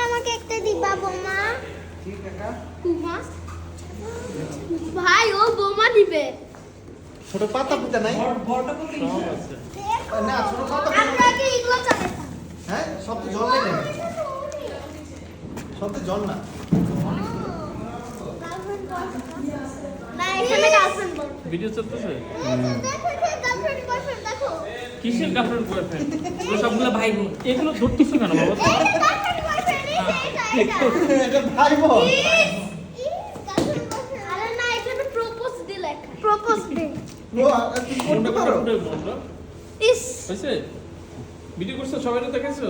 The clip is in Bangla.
আমাকে একটা দিবা বোমা। ঠিক আছে ভাই, ও বোমা দিবে। ছোট পাতা পুতা নাই বড়টা কত সব আছে না ছোট পাতা আমরা কি এগুলো চালাইতাম? হ্যাঁ সব তো জল নেই সব তো জল না না, এখানে গার্লফ্রেন্ড বলবে। ভিডিও চলতেছে দেখো, গার্লফ্রেন্ড বয়ফ্রেন্ড দেখো। কিসের গার্লফ্রেন্ড বয়ফ্রেন্ড এগুলো সবগুলো ভাই বোন। এগুলো ধরতেছো কেন বাবা এই গার্লফ্রেন্ড বয়ফ্রেন্ড, এটা। এটা ভাই বোন গার্লফ্রেন্ড বয়ফ্রেন্ড। আরে না, এখানে প্রপোজ দি লেখা। প্রপোজ দি। ও তুমি করতে পারো বন্ধ ইস। হয়েছে ভিডিও করছো সবাই দেখাইছো